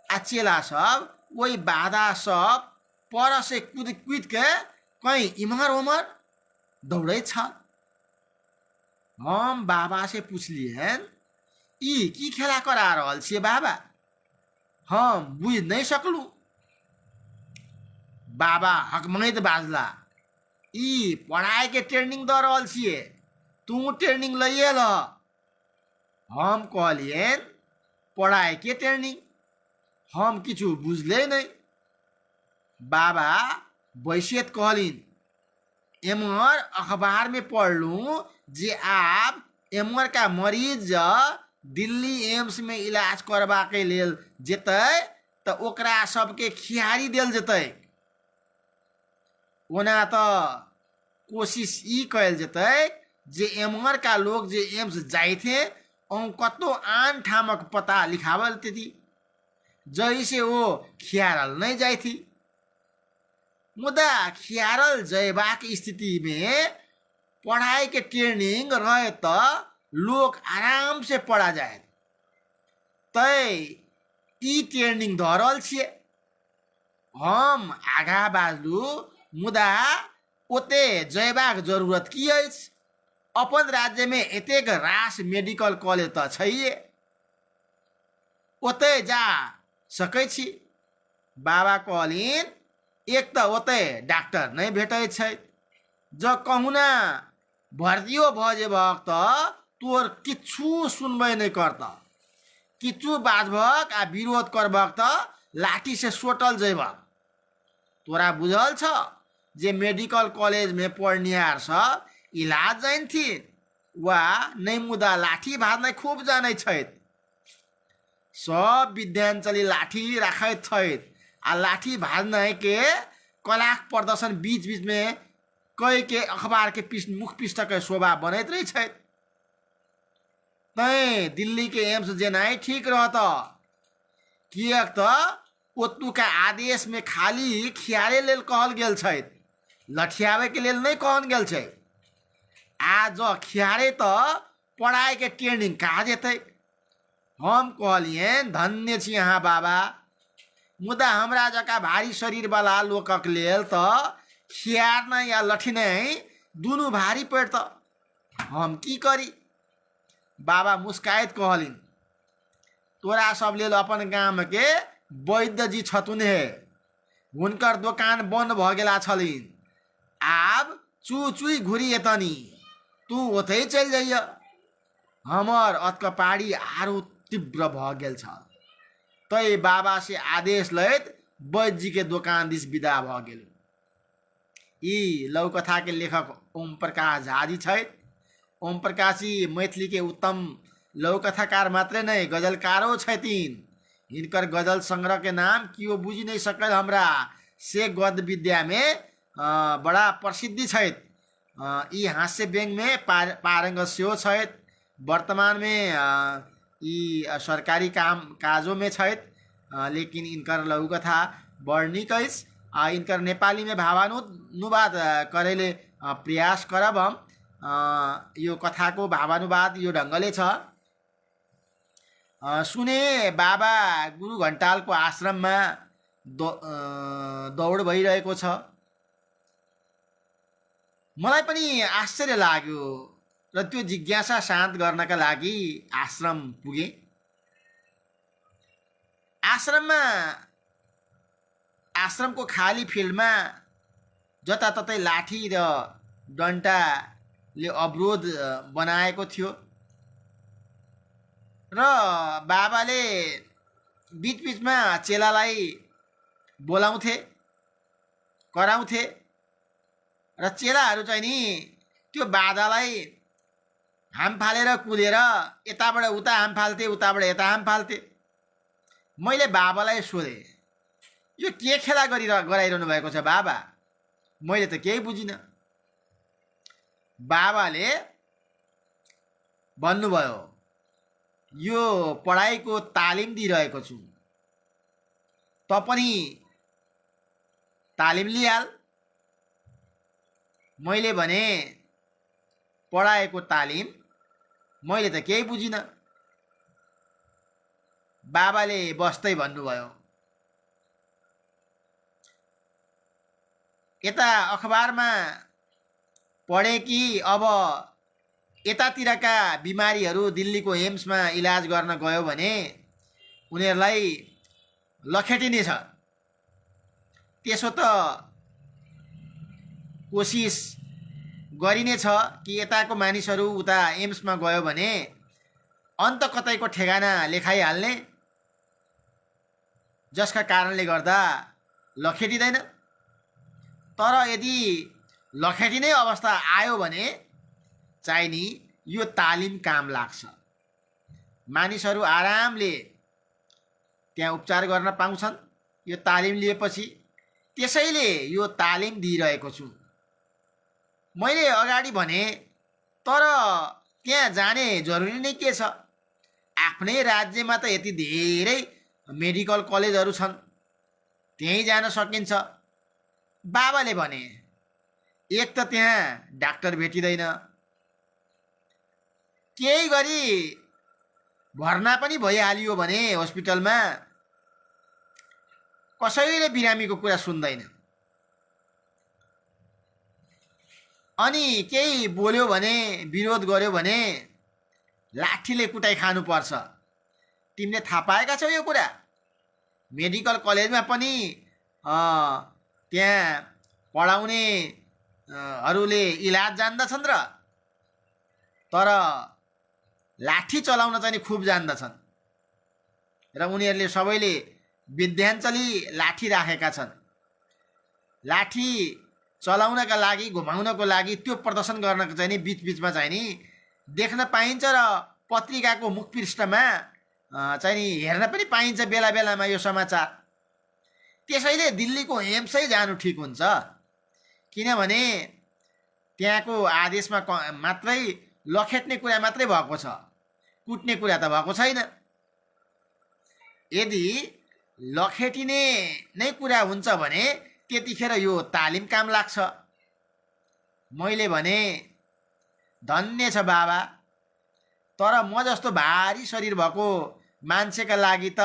आ चेला सब वही बाधा सब पर से कूद कूद के कहीं इमहर उमहर दौड़े छ। हम बाबा से पूछलियन ई की खेला करा रहल छियै बाबा, हम बुझ नहीं सकलू। बाबा हकमैत बाजला, ई पढ़ाई के ट्रेनिंग द रहल छियै, तू ट्रेनिंग लइए ल। हम कहलियन पढ़ाई के ट्रेनिंग, हम किछु बुझले नहीं। बाबा बैसियत कहलिन, एमर अखबार में पढ़लू जे आप एमर का मरीज दिल्ली एम्स में इलाज करबा के लेल जेतै त ओकरा सबके खियारी देल जेतै। ओना त कोशिश ई कयल जेतै जे एमर का लोग जे एम्स जाइथे कतो आन ठामक पता लिखावल तेती जैसे वो खियारल नहीं जाइथी। मुदा खियारल जयबाक स्थिति में पढ़ाई के ट्रेनिंग रहे तो लोग आराम से पढ़ा जाए। तै ई ट्रेनिंग द रहल छियै। हम आगा बाजलू, मुदा ओते जयबाक जरूरत की अछि? अपन राज्य में एतेक रास मेडिकल कॉलेज त छैहे, ओते जा सकै छी। बाबा कहलिन, एक त ओते डॉक्टर नहीं भेटै छै, ज कहुना भर्तियो भ जेबहक त तोर किछु सुनबे नहीं करता। किछु बाजबहक आ विरोध करबहक त लाठी से सोटल जेबहक। तोरा बुझल छ जे मेडिकल कॉलेज में पढ़निहार सब इलाज जानथिन वा नहीं, मुदा लाठी भाज्न खूब जानै छथि। सब विद्याञ्चली लाठी राखैत छथि आ लाठी भाज्न के कलाक प्रदर्शन बीच बीच में कई के अखबार के मुख पृष्ठ के शोभा बनैत रही छथि। तै दिल्ली के एम्स जेनाइ ठीक रहता, किएक त ओतुका आदेश में खाली खियारे लेल कहल गेल छै, लठियावे के लेल नहीं कहल गेल छै। आज खियारे त पढ़ाई के ट्रेनिंग कहा जेतै। हम कहलियन, धन्य छी अहाँ बाबा, मुदा हमरा जका भारी शरीर वाला लोकक लेल त खियारना या लठिना दुनू भारी पड़त। हम की करी? बाबा मुस्काइत कहलिन, तोरा सब लेल अपन गाम के वैद्य जी छथुन हे, हुनकर दुकान बंद भ गेला छलिन, आब चू चुई घुरी एतनी, तू ओतै चल जाइय। हमर अतकपाड़ी आरो तीव्र भ गेल छ। तै बाबा से आदेश लैत वैद्य जी के दुकान दिस विदा भ गेल। ई लौकथा के लेखक ओम प्रकाश झा जी छथि। ओम प्रकाश जी मैथिली के उत्तम लौकथाकार मात्रे नहीं गजलकारो छथिन। हिनकर गजल संग्रह के नाम कियो बुझि नहीं सकल हमरा, से गद्य विद्या में बड़ा प्रसिद्धि छथि। ई हास्य व्यंग में पारंगत सेहो छथि। वर्तमान में ई सरकारी काम काजों में छथि, लेकिन इनकर लघुकथा बड़ नीक अछि। इनकर नेपाली में भावानुवाद करेले प्रयास करब हम। यो कथा को भावानुवाद यो ढंगले छ। सुने बाबा गुरु घंटाल को आश्रम में दौड़ भइरहेको छ। मलाई पनि आश्चर्य लाग्यो र त्यो जिज्ञासा शान्त गर्नका लागि आश्रम पुगेँ। आश्रमको खाली फिल्डमा जताततै लाठी र डन्टाले अवरोध बनाएको थियो र बाबाले बिचबिचमा चेलालाई बोलाउँथे, कराउँथे र चेलाहरू चाहिँ नि त्यो बाधालाई हाम फालेर कुदेर यताबाट उता हाम फाल्थे, उताबाट यता हाम फाल्थे। मैले बाबालाई सोधेँ, यो के खेला गराइरहनु भएको छ बाबा? मैले त केही बुझिनँ। बाबाले भन्नुभयो, यो पढाइको तालिम दिइरहेको छु, त पनि तालिम लिहाल। मैले भने, पढाएको तालिम? मैले त केही बुझिनँ। बाबाले बस्दै भन्नुभयो, यता अखबारमा पढे कि अब यतातिरका बिमारीहरू दिल्लीको एम्समा इलाज गर्न गयो भने उनीहरूलाई लखेटिने छ। त्यसो त कोसिस गरिने छ कि यताको मानिसहरू उता एम्समा गयो भने अन्त कतैको ठेगाना लेखाइहाल्ने, जसका कारणले गर्दा लखेटिँदैन। तर यदि लखेटिने अवस्था आयो भने चाहिँ नि यो तालिम काम लाग्छ। मानिसहरू आरामले त्यहाँ उपचार गर्न पाउँछन् यो तालिम लिएपछि। त्यसैले यो तालिम दिइरहेको छु। मैले अगाडि भने, तर त्यहाँ जाने जरुरी नै के छ? आफ्नै राज्यमा त यति धेरै मेडिकल कलेजहरू छन्, त्यहीँ जान सकिन्छ। बाबाले भने, एक त त्यहाँ डाक्टर भेटिँदैन, केही गरी भर्ना पनि भइहालियो भने हस्पिटलमा कसैले बिरामीको कुरा सुन्दैन। अनि केही बोल्यो भने, विरोध गर्यो भने लाठीले कुटाइ खानुपर्छ। तिमीले थाहा पाएका छौ यो कुरा? मेडिकल कलेजमा पनि त्यहाँ पढाउने हरूले इलाज जान्दछन् तर लाठी चलाउन चाहिँ खुब जान्दछन् र उनीहरूले सबैले विद्याञ्चली लाठी राखेका छन्। लाठी चलाउनका लागि, घुमाउनको लागि, त्यो प्रदर्शन गर्नको चाहिँ नि बिचबिचमा चाहिँ नि देख्न पाइन्छ र पत्रिकाको मुखपृष्ठमा चाहिँ नि हेर्न पनि पाइन्छ बेला बेलामा यो समाचार। त्यसैले दिल्लीको एम्सै जानु ठिक हुन्छ, किनभने त्यहाँको आदेशमा मात्रै लखेट्ने कुरा मात्रै भएको छ, कुट्ने कुरा त भएको छैन। यदि लखेटिने नै कुरा हुन्छ भने त्यतिखेर यो तालिम काम लाग्छ। मैले भने, धन्य छ बाबा, तर म जस्तो भारी शरीर भएको मान्छेका लागि त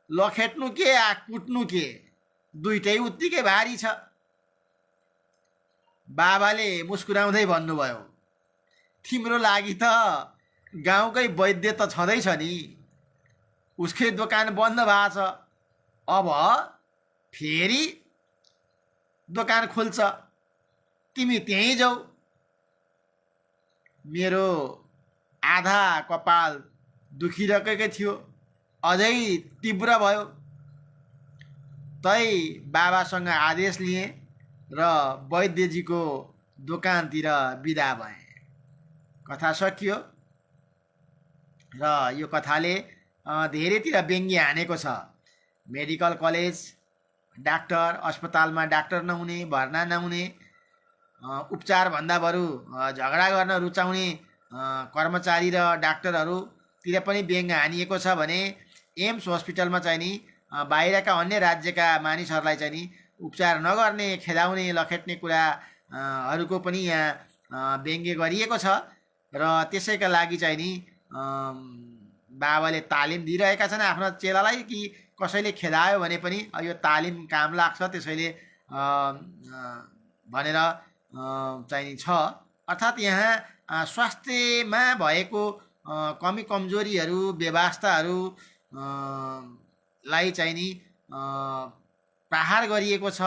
लखेट्नु के कुट्नु के दुइटै उत्तिकै भारी छ। बाबाले मुस्कुराउँदै भन्नुभयो, तिम्रो लागि त गाउँकै वैद्य त छँदैछ नि, उसकै दोकान बन्द भएको छ, अब फेरि दोकान खोल्छ, तिमी त्यहीँ जाऊ। मेरो आधा कपाल दुखिरहेकै थियो, अझै तीव्र भयो। तै बाबासँग आदेश लिएँ र वैद्यजीको दोकानतिर बिदा भएँ। कथा सकियो र यो कथाले धेरैतिर व्यङ्ग्य हानेको छ। मेडिकल कलेज, डाक्टर, अस्पतालमा डाक्टर नहुने, भर्ना नहुने, उपचारभन्दा बरु झगडा गर्न रुचाउने कर्मचारी र डाक्टरहरूतिर पनि व्यङ्ग्य हानिएको छ भने एम्स हस्पिटलमा चाहिँ नि बाहिरका अन्य राज्यका मानिसहरूलाई चाहिँ नि उपचार नगर्ने, खेदाउने, लखेट्ने कुराहरूको पनि यहाँ व्यङ्ग्य गरिएको छ र त्यसैका लागि चाहिँ नि बाबाले तालिम दिइरहेका छन् आफ्नो चेलालाई कि कसैले खेदायो भने पनि यो तालिम काम लाग्छ, त्यसैले भनेर चाहिने छ। अर्थात् यहाँ स्वास्थ्यमा भएको कमी कमजोरीहरू व्यवस्थाहरू लाई चाहिँ नि प्रहार गरिएको छ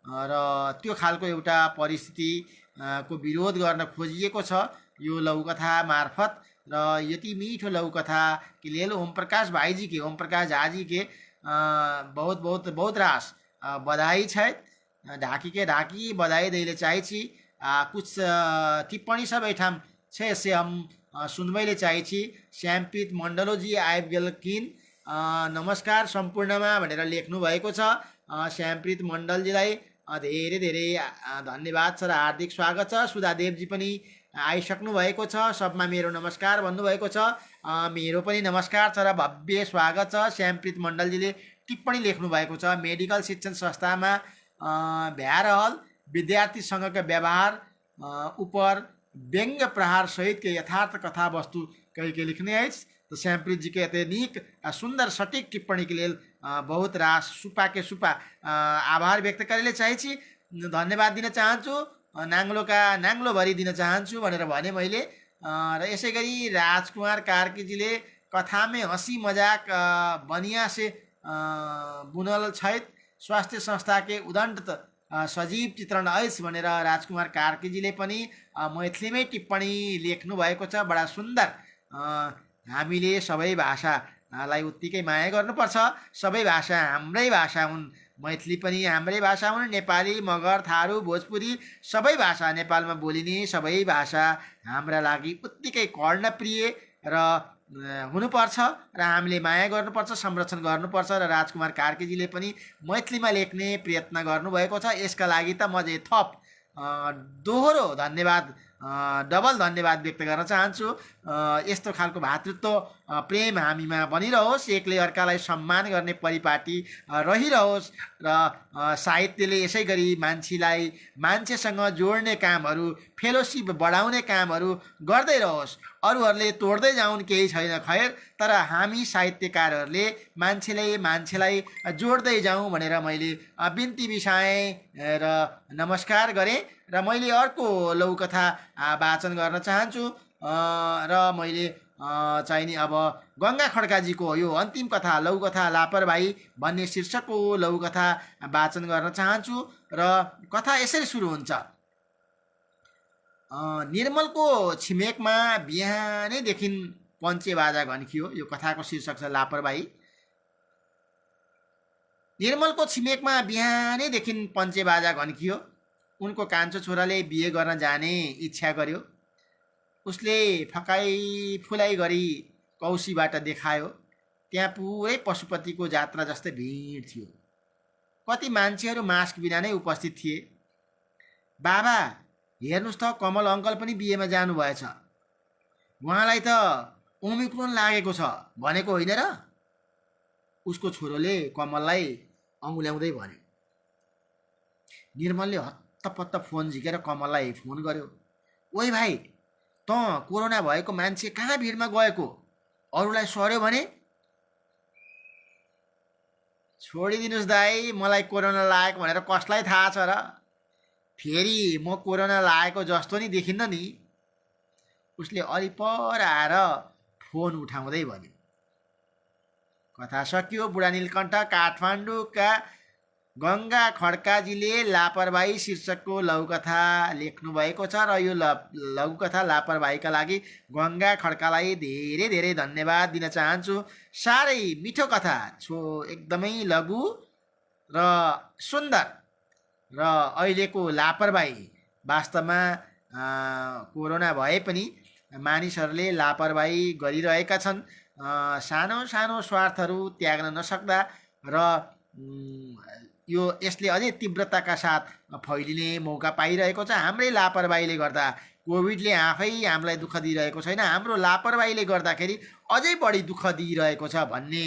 र त्यो खालको एउटा परिस्थिति को विरोध गर्न खोजिएको छ यो लघुकथा मार्फत। र यति मीठो लघुकथा के लिए ओम प्रकाश भाई जी के, ओम प्रकाश झा जी के बहुत बहुत बहुत रास बधाई छै। ढाकी के ढाकी बधाई दैले चाहे छी। कुछ टिप्पणी सब एठाम छे से हम सुनबैले चाहे छी। श्यामप्रीत मण्डलो जी आइब गेल किन, नमस्कार सम्पूर्णमा भनेर लेख्नु भएको छ। श्यामप्रीत मण्डलजीलाई धेरै धेरै धन्यवाद छ र हार्दिक स्वागत छ। सुधादेवजी पनि आइसक्नु भएको छ, सबमा मेरो नमस्कार भन्नुभएको छ। मेरो पनि नमस्कार छ र भव्य स्वागत छ। श्यामप्रीत मण्डलजीले टिप्पणी लेख्नु भएको छ, मेडिकल शिक्षण संस्थामा भ्यारहल विद्यार्थीसँगका व्यवहार उपर व्यङ्ग्य प्रहार सहित के यथार्थ कथा वस्तु कही के लिखने अछि। तो श्यामप्रीत जी के अत्यधिक सुंदर सटीक टिप्पणी के लिए बहुत रास सुपा के सुपा आभार व्यक्त करले चाहे छी, धन्यवाद दिन चाहन्छु, नाङ्लोका नाङ्लो भरिदिन चाहन्छु भनेर भने मैले। र यसै गरी राजकुमार कार्कीजीले कथामै हँसी मजाक बनिया से बुनल छैत, स्वास्थ्य संस्था के उदण्ड सजीव चित्रण ऐस भनेर राजकुमार कार्कीजीले पनि मैथिलीमै टिप्पणी लेख्नु भएको छ। बडा सुन्दर। हामीले सबै भाषालाई उत्तिकै माया गर्नुपर्छ। सबै भाषा हाम्रै भाषा हुन्, मैथिली पनि हाम्रै भाषा हुन्, नेपाली मगर थारू भोजपुरी सबै भाषा नेपालमा बोलिने सबै भाषा हाम्रा लागि उत्तिकै कर्णप्रिय र हुनुपर्छ र हामीले माया गर्नुपर्छ, संरक्षण गर्नुपर्छ। र राजकुमार कार्कीजीले पनि मैथिलीमा लेख्ने प्रयत्न गर्नुभएको छ। यसका लागि त म थप दोहोरो धन्यवाद, डबल धन्यवाद व्यक्त गर्न चाहन्छु। यस्तो खालको भातृत्व प्रेम हामीमा बनिरहोस्, एकले अर्कालाई सम्मान गर्ने परिपाटी रहिरहोस् र साहित्यले यसै गरी मान्छेसँग जोड्ने कामहरू, फेलोसिप बढाउने कामहरू गर्दै रहोस्। अरूहरूले तोड्दै जाउन् केही छैन खैर, तर हामी साहित्यकारहरूले मान्छेलाई जोड्दै जाउँ भनेर मैले बिन्ती बिसाएँ र नमस्कार गरेँ। र मैले अर्को लघुकथा वाचन गर्न चाहन्छु र मैले चाहिँ नि अब गङ्गा खड्काजीको यो अन्तिम कथा लघुकथा लापरवाही भन्ने शीर्षकको लघुकथा वाचन गर्न चाहन्छु। र कथा यसरी सुरु हुन्छ। निर्मलको छिमेकमा बिहानैदेखि पञ्चे बाजा घन्कियो। यो कथाको शीर्षक छ लापरवाही। निर्मलको छिमेकमा बिहानैदेखि पञ्चे बाजा घन्कियो। उनको कान्छो छोराले बिहे गर्न जाने इच्छा गर्यो। उसले फकाई फुलाई गरी कौशीबाट देखायो। त्यहाँ पुरै पशुपतिको जात्रा जस्तै भिड थियो। कति मान्छेहरू मास्क बिना नै उपस्थित थिए। बाबा हेर्नुहोस् त, कमल अङ्कल पनि बिहेमा जानुभएछ। उहाँलाई त ओमिक्रोन लागेको छ भनेको होइन र? उसको छोरोले कमललाई अँगुल्याउँदै भन्यो। निर्मलले हत्तपत्त फोन झिकेर कमललाई फोन गर्यो। ओइ भाइ, त कोरोना भएको मान्छे कहाँ भिडमा गएको? अरूलाई सर्यो भने? छोडिदिनुहोस् दाइ, मलाई कोरोना लागेको भनेर कसलाई थाहा छ र? फेरि म कोरोना लागेको जस्तो नि देखिन्न नि। उसले अलिपर आएर फोन उठाउँदै भन्यो। कथा सकियो। बुढा नीलकण्ठ काठमाडौँका गङ्गा खड्काजीले लापरवाही शीर्षकको लघुकथा लेख्नु भएको छ र यो लघुकथा लापरवाहीका लागि गङ्गा खड्कालाई धेरै धेरै धन्यवाद दिन चाहन्छु। साह्रै मिठो कथा एकदमै लघु र सुन्दर। र अहिलेको लापरवाही वास्तवमा कोरोना भए पनि मानिसहरूले लापरवाही गरिरहेका छन्। सानो सानो स्वार्थहरू त्याग्न नसक्दा र यसले अझै तीव्रताका साथ फैलिने मौका पाइरहेको छ। हाम्रै लापरवाहीले गर्दा कोभिडले आफै हामीलाई दुःख दिइरहेको छैन, हाम्रो लापरवाहीले गर्दाखेरि अझै बढी दुःख दिइरहेको छ भन्ने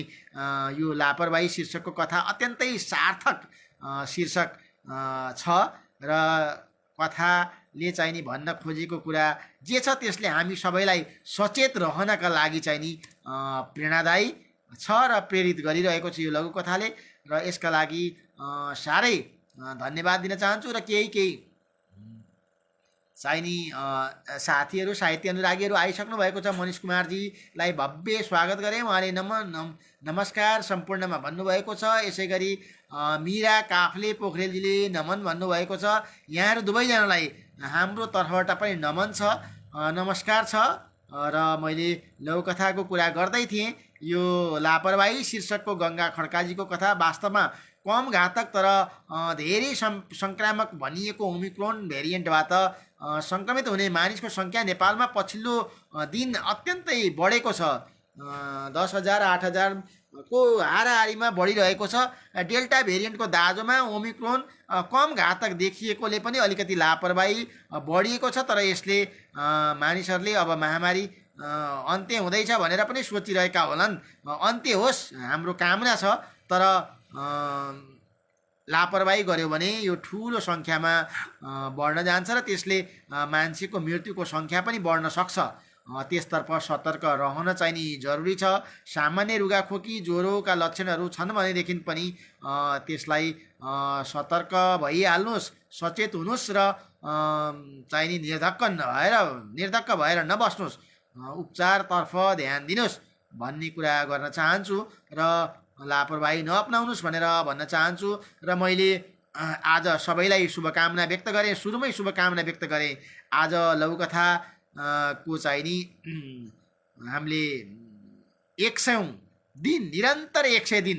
यो लापरवाही शीर्षकको कथा अत्यन्तै सार्थक शीर्षक छ। र कथाले चाहिँ नि भन्न खोजेको कुरा जे छ त्यसले हामी सबैलाई सचेत रहनका लागि चाहिँ नि प्रेरणादायी छ र प्रेरित गरिरहेको छ यो लघुकथाले। र यसका लागि साह्रै धन्यवाद दिन चाहन्छु। र केही चाहिँ नि साथीहरू साहित्य अनुरागीहरू आइसक्नु भएको छ। मनिष कुमारजीलाई भव्य स्वागत गरेँ। उहाँले नमस्कार सम्पूर्णमा भन्नुभएको छ। यसै गरी मिरा काफ्ले पोखरेलजीले नमन भन्नुभएको छ। यहाँहरू दुवैजनालाई हाम्रो तर्फबाट पनि नमन छ, नमस्कार छ। र मैले लघुकथाको कुरा गर्दै थिएँ। यो लापरवाही शीर्षकको गङ्गा खड्काजीको कथा वास्तवमा कम घातक तर धेरै सङ्क्रामक भनिएको ओमिक्रोन भेरिएन्टबाट सङ्क्रमित हुने मानिसको सङ्ख्या नेपालमा पछिल्लो दिन अत्यन्तै बढेको छ। 10,000 8,000 को हाराहारीमा बढिरहेको छ। डेल्टा भेरिएन्टको दाँजोमा ओमिक्रोन कम घातक देखिएकोले पनि अलिकति लापरवाही बढिएको छ। तर यसले मानिसहरूले अब महामारी अन्त्य हुँदैछ भनेर पनि सोचिरहेका होलान्। अन्त्य होस् हाम्रो कामना छ। तर लापरवाही गर्यो भने यो ठुलो सङ्ख्यामा बढ्न जान्छ र त्यसले मान्छेको मृत्युको सङ्ख्या पनि बढ्न सक्छ। त्यसतर्फ सतर्क रहन चाहिँ नि जरुरी छ। सामान्य रुगाखोकी ज्वरोका लक्षणहरू छन् भनेदेखि पनि त्यसलाई सतर्क भइहाल्नुहोस्, सचेत हुनुहोस् र चाहिँ नि निर्धक्क भएर नबस्नुहोस्, उपचारतर्फ ध्यान दिनुहोस् भन्ने कुरा गर्न चाहन्छु र लापरवाही नअपनाउनुहोस् भनेर भन्न चाहन्छु। र मैले आज सबैलाई शुभकामना व्यक्त गरेँ, सुरुमै शुभकामना व्यक्त गरेँ। आज लघुकथा को चाहिँ नि हामीले 100औं दिन निरन्तर 100 दिन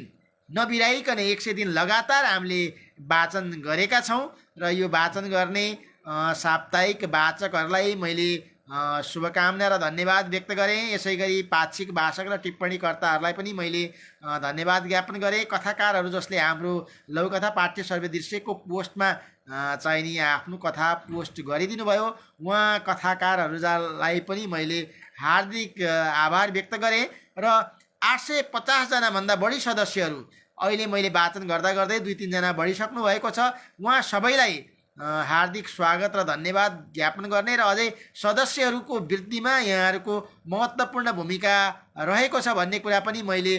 नबिराइकन 100 दिन लगातार हामीले वाचन गरेका छौँ। र यो वाचन गर्ने साप्ताहिक वाचकहरूलाई मैले शुभकामना र धन्यवाद व्यक्त गरेँ। यसै गरी पाक्षिक भाषक र टिप्पणीकर्ताहरूलाई पनि मैले धन्यवाद ज्ञापन गरेँ। कथाकारहरू जसले हाम्रो लघुकथा पाठ्य सर्वे दृश्यको पोस्टमा चाहिँ नि आफ्नो कथा पोस्ट गरिदिनु भयो, उहाँ कथाकारहरूलाई पनि मैले हार्दिक आभार व्यक्त गरेँ। र 850 जनाभन्दा बढी सदस्यहरू अहिले मैले वाचन गर्दा गर्दै 2-3 जना बढिसक्नु भएको छ। उहाँ सबैलाई हार्दिक स्वागत र धन्यवाद ज्ञापन गर्ने र अझै सदस्यहरूको वृद्धिमा यहाँहरूको महत्त्वपूर्ण भूमिका रहेको छ भन्ने कुरा पनि मैले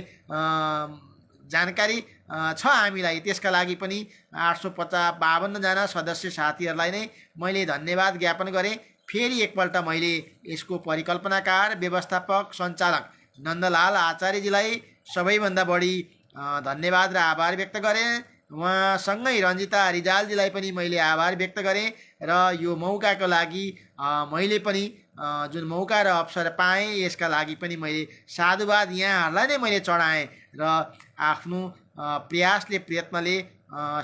जानकारी छ हामीलाई। त्यसका लागि पनि 852 जना सदस्य साथीहरूलाई नै मैले धन्यवाद ज्ञापन गरेँ। फेरि एकपल्ट मैले यसको परिकल्पनाकार, व्यवस्थापक, सञ्चालक नन्दलाल आचार्यजीलाई सबैभन्दा बढी धन्यवाद र आभार व्यक्त गरेँ। उहाँसँगै रञ्जिता रिजालजीलाई पनि मैले आभार व्यक्त गरेँ। र यो मौकाको लागि मैले पनि जुन मौका र अवसर पाएँ यसका लागि पनि मैले साधुवाद यहाँहरूलाई नै मैले चढाएँ। र आफ्नो प्रयत्नले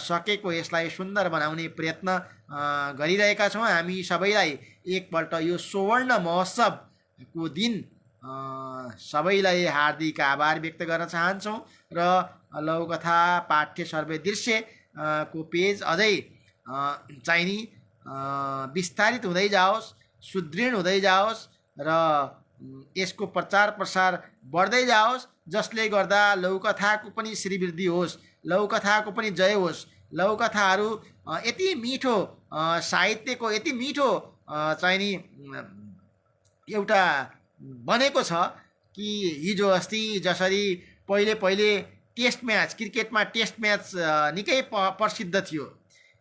सकेको यसलाई सुन्दर बनाउने प्रयत्न गरिरहेका छौँ। हामी सबैलाई एकपल्ट यो स्वर्ण महोत्सवको दिन सबैलाई हार्दिक आभार व्यक्त गर्न चाहन्छौँ। र लघुकथा पाठ्य सर्वे दृश्य को पेज अझै चाहिँ नि विस्तारित हुँदै जाओस्, सुदृढ हुँदै जाओस् र यसको प्रचार प्रसार बढ्दै जाओस्, जसले गर्दा लघुकथाको पनि श्रीवृद्धि होस्, लघुकथाको पनि जय होस्। लघुकथाहरू यति मिठो साहित्यको यति मिठो चाहिँ नि एउटा बनेको छ कि हिजो अस्ति जसरी पहिले टेस्ट म्याच, क्रिकेटमा टेस्ट म्याच निकै प्रसिद्ध थियो,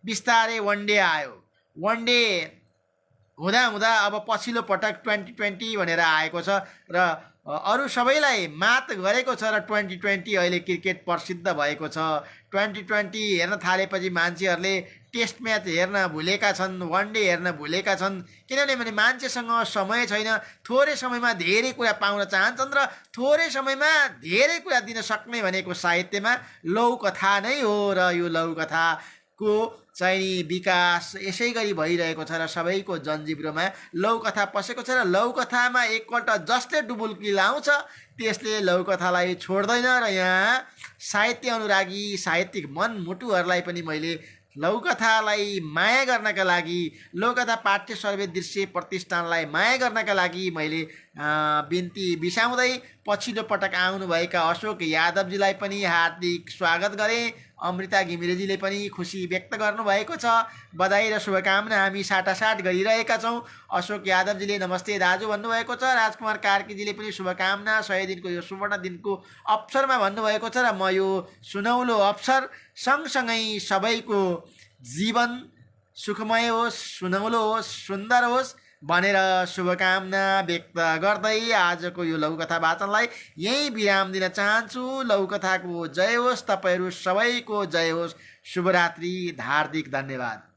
बिस्तारै वनडे आयो। वनडे हुँदा अब पछिल्लो पटक 2020 भनेर आएको छ र अरू सबैलाई मात गरेको छ र 2020 अहिले क्रिकेट प्रसिद्ध भएको छ। 2020 हेर्न थालेपछि मान्छेहरूले टेस्ट म्याच हेर्न भुलेका छन्, वनडे हेर्न भुलेका छन्। किनभने मान्छेसँग समय छैन, थोरै समयमा धेरै कुरा पाउन चाहन्छन् र थोरै समयमा धेरै कुरा दिन सक्ने भनेको साहित्यमा लघुकथा नै हो। र यो लघुकथाको चाहिँ विकास यसै गरी भइरहेको छ र सबैको जनजीवनमा लघुकथा पसेको छ। र लघुकथामा एकपल्ट जसले डुबुल्की लाउँछ त्यसले लघुकथालाई छोड्दैन। र यहाँ साहित्य अनुरागी साहित्यिक मनमुटुहरूलाई पनि मैले लघुकथालाई माया गर्नका लागि, लघुकथा पाठ्य सर्वे दृश्य प्रतिष्ठानलाई माया गर्नका लागि मैले बिन्ती बिसाउँदै पछिल्लो पटक आउनुभएका अशोक यादवजीलाई पनि हार्दिक स्वागत गरेँ। अमृता घिमिरेजीले पनि खुसी व्यक्त गर्नुभएको छ। बधाई र शुभकामना हामी साटासाट गरिरहेका छौँ। अशोक यादवजीले नमस्ते दाजु भन्नुभएको छ। राजकुमार कार्कीजीले पनि शुभकामना 100 दिनको यो सुवर्ण दिनको अवसरमा भन्नुभएको छ। र म यो सुनौलो अवसर सँगसँगै सबैको जीवन सुखमय होस्, सुनौलो होस्, सुन्दर होस् भनेर शुभकामना व्यक्त गर्दै आजको यो लघुकथा वाचनलाई यही विराम दिन चाहन्छु। लघुकथाको जय होस्, तपाईँहरू सबैको जय होस्। शुभरात्रि, हार्दिक धन्यवाद।